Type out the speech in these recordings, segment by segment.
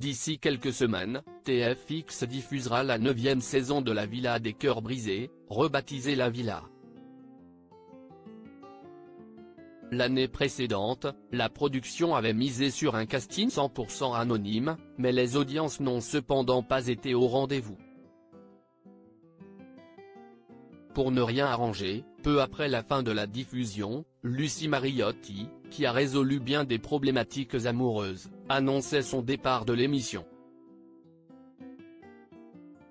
D'ici quelques semaines, TFX diffusera la 9e saison de La Villa des Cœurs Brisés, rebaptisée La Villa. L'année précédente, la production avait misé sur un casting 100% anonyme, mais les audiences n'ont cependant pas été au rendez-vous. Pour ne rien arranger, peu après la fin de la diffusion, Lucie Mariotti, qui a résolu bien des problématiques amoureuses, annonçait son départ de l'émission.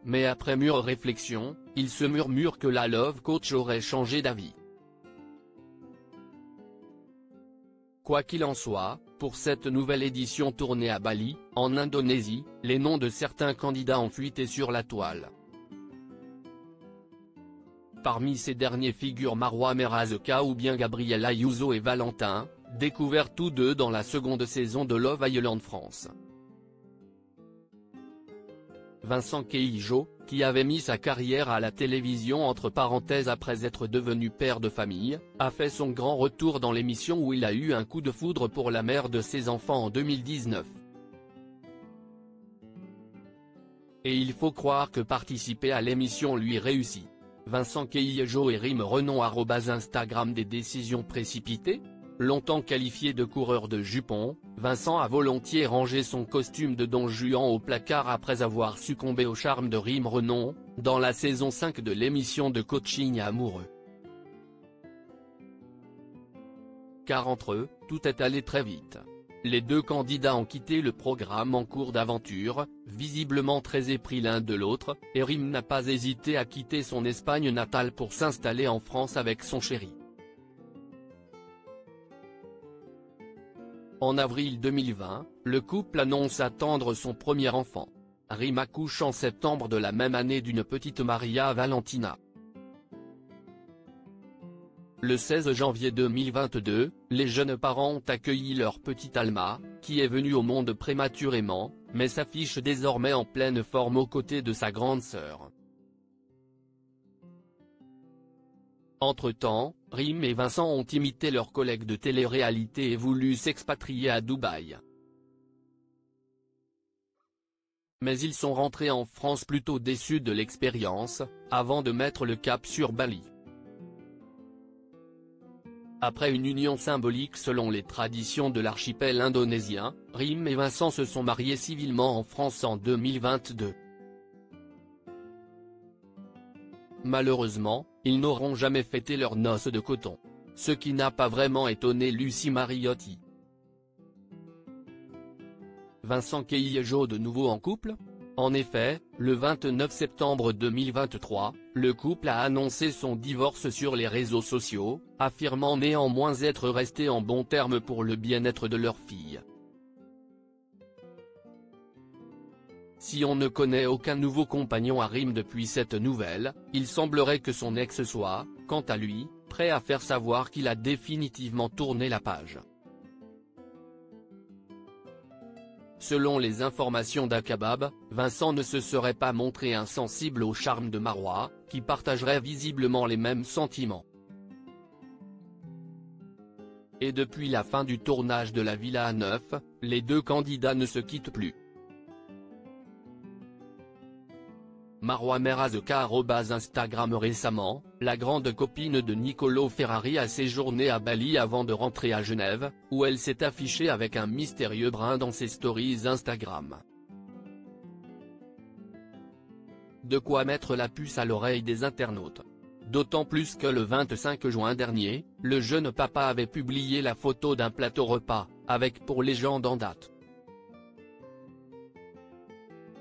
Mais après mûre réflexion, il se murmure que la Love Coach aurait changé d'avis. Quoi qu'il en soit, pour cette nouvelle édition tournée à Bali, en Indonésie, les noms de certains candidats ont fuité sur la toile. Parmi ces derniers figurent Marwa Merazeka ou bien Gabriel Ayuso et Valentin, découverts tous deux dans la seconde saison de Love Island France. Vincent Keijo, qui avait mis sa carrière à la télévision entre parenthèses après être devenu père de famille, a fait son grand retour dans l'émission où il a eu un coup de foudre pour la mère de ses enfants en 2019. Et il faut croire que participer à l'émission lui réussit. Vincent Keijo et Rim Renon @Instagram des décisions précipitées? Longtemps qualifié de coureur de jupons, Vincent a volontiers rangé son costume de Don Juan au placard après avoir succombé au charme de Rim Renon, dans la saison 5 de l'émission de coaching amoureux. Car entre eux, tout est allé très vite. Les deux candidats ont quitté le programme en cours d'aventure, visiblement très épris l'un de l'autre, et Rim n'a pas hésité à quitter son Espagne natale pour s'installer en France avec son chéri. En avril 2020, le couple annonce attendre son premier enfant. Rim accouche en septembre de la même année d'une petite Maria Valentina. Le 16 janvier 2022, les jeunes parents ont accueilli leur petite Alma, qui est venue au monde prématurément, mais s'affiche désormais en pleine forme aux côtés de sa grande sœur. Entre-temps, Rim et Vincent ont imité leurs collègues de télé-réalité et voulu s'expatrier à Dubaï. Mais ils sont rentrés en France plutôt déçus de l'expérience, avant de mettre le cap sur Bali. Après une union symbolique selon les traditions de l'archipel indonésien, Rim et Vincent se sont mariés civilement en France en 2022. Malheureusement, ils n'auront jamais fêté leurs noces de coton. Ce qui n'a pas vraiment étonné Lucie Mariotti. Vincent Keijo de nouveau en couple? En effet, le 29 septembre 2023, le couple a annoncé son divorce sur les réseaux sociaux, affirmant néanmoins être restés en bons termes pour le bien-être de leur fille. Si on ne connaît aucun nouveau compagnon à Rim depuis cette nouvelle, il semblerait que son ex soit, quant à lui, prêt à faire savoir qu'il a définitivement tourné la page. Selon les informations d'Akabab, Vincent ne se serait pas montré insensible au charme de Marwa, qui partagerait visiblement les mêmes sentiments. Et depuis la fin du tournage de La Villa à 9, les deux candidats ne se quittent plus. Marwa Merazeka @Instagram Récemment, la grande copine de Nicolo Ferrari a séjourné à Bali avant de rentrer à Genève, où elle s'est affichée avec un mystérieux brin dans ses stories Instagram. De quoi mettre la puce à l'oreille des internautes. D'autant plus que le 25 juin dernier, le jeune papa avait publié la photo d'un plateau repas, avec pour légende en date.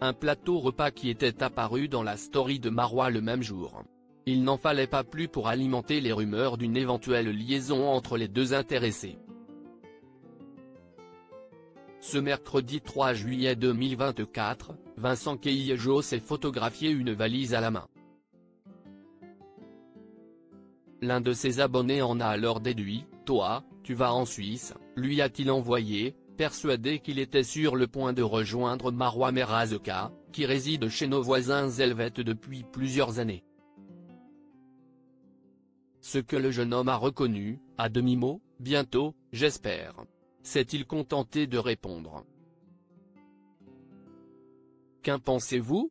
Un plateau repas qui était apparu dans la story de Marwa le même jour. Il n'en fallait pas plus pour alimenter les rumeurs d'une éventuelle liaison entre les deux intéressés. Ce mercredi 3 juillet 2024, Vincent Keijo s'est photographié une valise à la main. L'un de ses abonnés en a alors déduit « Toi, tu vas en Suisse », lui a-t-il envoyé, persuadé qu'il était sur le point de rejoindre Marwa Merazeka, qui réside chez nos voisins helvètes depuis plusieurs années. Ce que le jeune homme a reconnu, à demi-mot, « Bientôt, j'espère », s'est-il contenté de répondre. Qu'en pensez-vous?